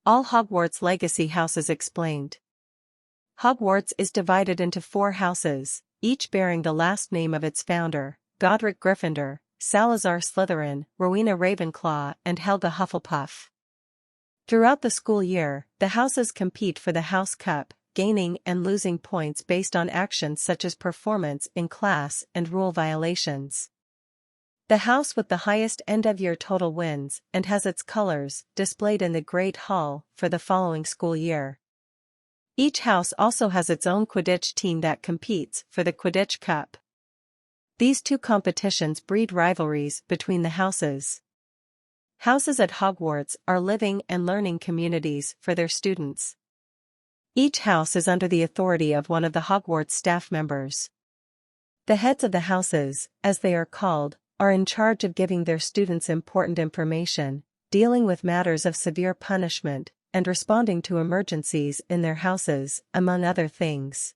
All Hogwarts Legacy Houses explained. Hogwarts is divided into 4 houses, each bearing the last name of its founder: Godric Gryffindor, Salazar Slytherin, Rowena Ravenclaw, and Helga Hufflepuff. Throughout the school year, the houses compete for the House Cup, gaining and losing points based on actions such as performance in class and rule violations. The house with the highest end-of-year total wins and has its colors displayed in the Great Hall for the following school year. Each house also has its own Quidditch team that competes for the Quidditch Cup. These 2 competitions breed rivalries between the houses. Houses at Hogwarts are living and learning communities for their students. Each house is under the authority of one of the Hogwarts staff members. The heads of the houses, as they are called, are in charge of giving their students important information, dealing with matters of severe punishment, and responding to emergencies in their houses, among other things.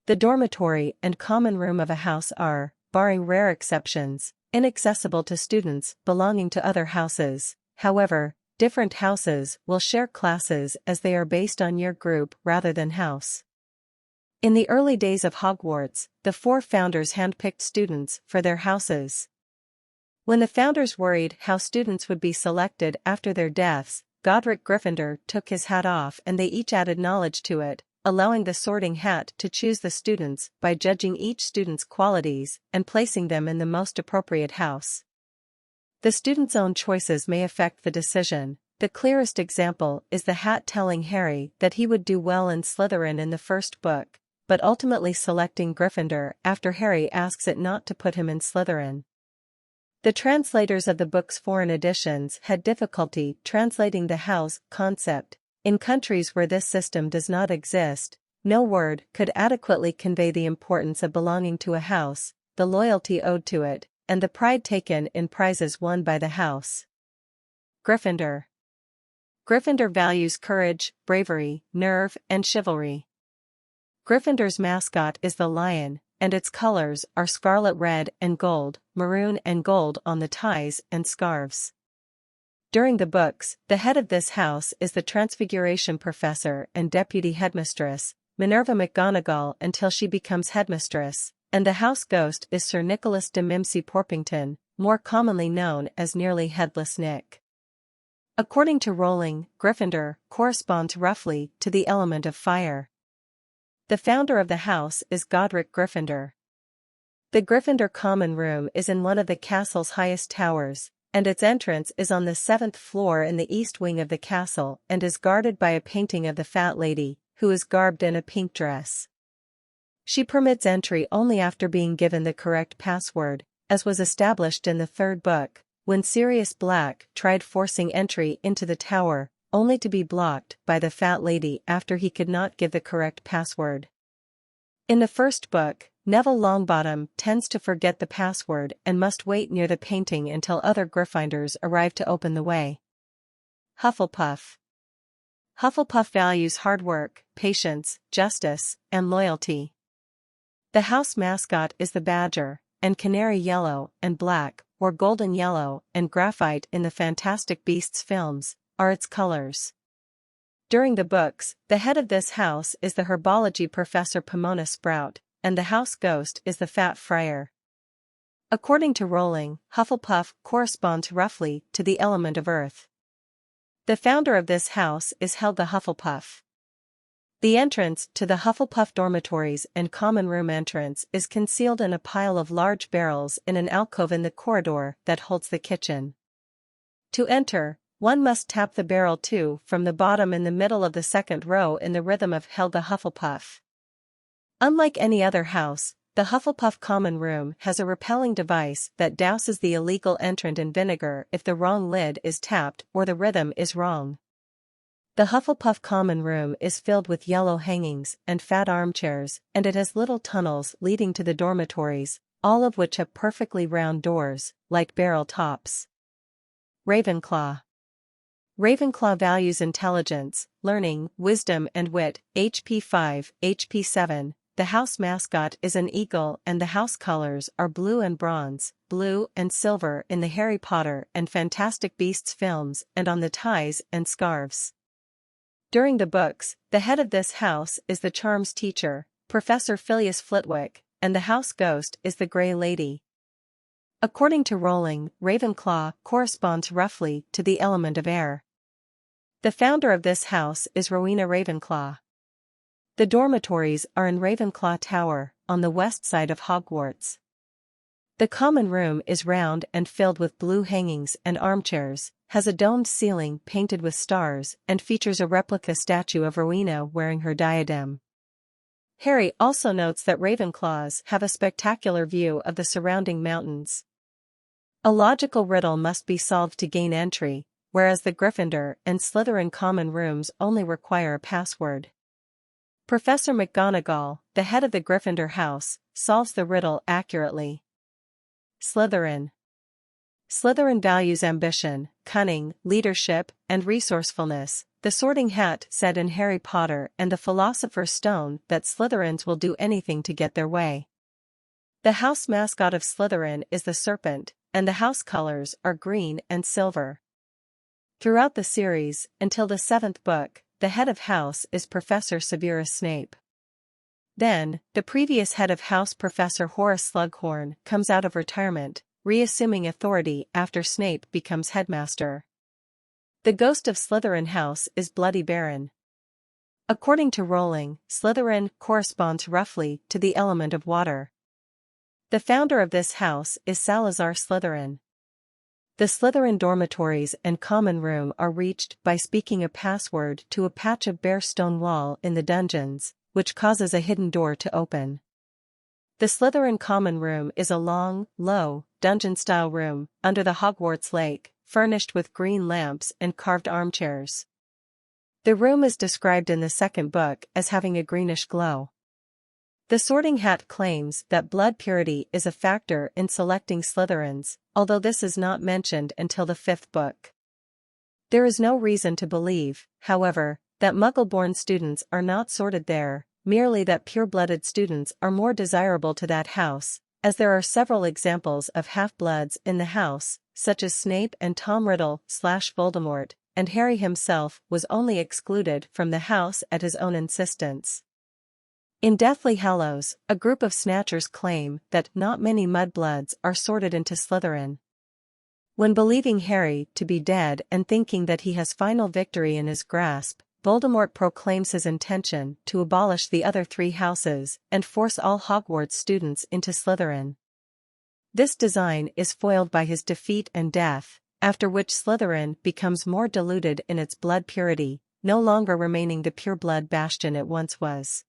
The dormitory and common room of a house are, barring rare exceptions, inaccessible to students belonging to other houses. However, different houses will share classes as they are based on year group rather than house. In the early days of Hogwarts, the 4 founders handpicked students for their houses. When the founders worried how students would be selected after their deaths, Godric Gryffindor took his hat off and they each added knowledge to it, allowing the Sorting Hat to choose the students by judging each student's qualities and placing them in the most appropriate house. The student's own choices may affect the decision. The clearest example is the hat telling Harry that he would do well in Slytherin in the first book, but ultimately selecting Gryffindor after Harry asks it not to put him in Slytherin. The translators of the book's foreign editions had difficulty translating the house concept. In countries where this system does not exist, no word could adequately convey the importance of belonging to a house, the loyalty owed to it, and the pride taken in prizes won by the house. Gryffindor. Gryffindor values courage, bravery, nerve, and chivalry. Gryffindor's mascot is the lion, and its colors are scarlet red and gold, maroon and gold on the ties and scarves. During the books, the head of this house is the Transfiguration Professor and Deputy Headmistress, Minerva McGonagall, until she becomes headmistress, and the house ghost is Sir Nicholas de Mimsy Porpington, more commonly known as Nearly Headless Nick. According to Rowling, Gryffindor corresponds roughly to the element of fire. The founder of the house is Godric Gryffindor. The Gryffindor Common Room is in one of the castle's highest towers, and its entrance is on the 7th floor in the east wing of the castle and is guarded by a painting of the Fat Lady, who is garbed in a pink dress. She permits entry only after being given the correct password, as was established in the 3rd book, when Sirius Black tried forcing entry into the tower, only to be blocked by the Fat Lady after he could not give the correct password. In the 1st book, Neville Longbottom tends to forget the password and must wait near the painting until other Gryffindors arrive to open the way. Hufflepuff. Hufflepuff values hard work, patience, justice, and loyalty. The house mascot is the badger, and canary yellow and black, or golden yellow and graphite in the Fantastic Beasts films, are its colors. During the books, the head of this house is the herbology professor Pomona Sprout, and the house ghost is the Fat Friar. According to Rowling, Hufflepuff corresponds roughly to the element of earth. The founder of this house is Helga Hufflepuff. The entrance to the Hufflepuff dormitories and common room entrance is concealed in a pile of large barrels in an alcove in the corridor that holds the kitchen. To enter, one must tap the barrel 2 from the bottom in the middle of the 2nd row in the rhythm of Helga Hufflepuff. Unlike any other house, the Hufflepuff common room has a repelling device that douses the illegal entrant in vinegar if the wrong lid is tapped or the rhythm is wrong. The Hufflepuff common room is filled with yellow hangings and fat armchairs, and it has little tunnels leading to the dormitories, all of which have perfectly round doors, like barrel tops. Ravenclaw. Ravenclaw values intelligence, learning, wisdom and wit, HP 5, HP 7. The house mascot is an eagle and the house colors are blue and bronze, blue and silver in the Harry Potter and Fantastic Beasts films and on the ties and scarves. During the books, the head of this house is the charms teacher, Professor Phileas Flitwick, and the house ghost is the Grey Lady. According to Rowling, Ravenclaw corresponds roughly to the element of air. The founder of this house is Rowena Ravenclaw. The dormitories are in Ravenclaw Tower, on the west side of Hogwarts. The common room is round and filled with blue hangings and armchairs, has a domed ceiling painted with stars, and features a replica statue of Rowena wearing her diadem. Harry also notes that Ravenclaws have a spectacular view of the surrounding mountains. A logical riddle must be solved to gain entry, whereas the Gryffindor and Slytherin common rooms only require a password. Professor McGonagall, the head of the Gryffindor house, solves the riddle accurately. Slytherin. Slytherin values ambition, cunning, leadership, and resourcefulness. The Sorting Hat said in Harry Potter and the Philosopher's Stone that Slytherins will do anything to get their way. The house mascot of Slytherin is the serpent, and the house colors are green and silver. Throughout the series, until the 7th book, the head of house is Professor Severus Snape. Then, the previous head of house Professor Horace Slughorn comes out of retirement, reassuming authority after Snape becomes headmaster. The ghost of Slytherin house is Bloody Baron. According to Rowling, Slytherin corresponds roughly to the element of water. The founder of this house is Salazar Slytherin. The Slytherin dormitories and common room are reached by speaking a password to a patch of bare stone wall in the dungeons, which causes a hidden door to open. The Slytherin common room is a long, low, dungeon-style room under the Hogwarts lake, furnished with green lamps and carved armchairs. The room is described in the 2nd book as having a greenish glow. The Sorting Hat claims that blood purity is a factor in selecting Slytherins, although this is not mentioned until the 5th book. There is no reason to believe, however, that Muggle-born students are not sorted there, merely that pure-blooded students are more desirable to that house, as there are several examples of half-bloods in the house, such as Snape and Tom Riddle/Voldemort, and Harry himself was only excluded from the house at his own insistence. In Deathly Hallows, a group of Snatchers claim that not many mudbloods are sorted into Slytherin. When believing Harry to be dead and thinking that he has final victory in his grasp, Voldemort proclaims his intention to abolish the other 3 houses and force all Hogwarts students into Slytherin. This design is foiled by his defeat and death, after which Slytherin becomes more diluted in its blood purity, no longer remaining the pure blood bastion it once was.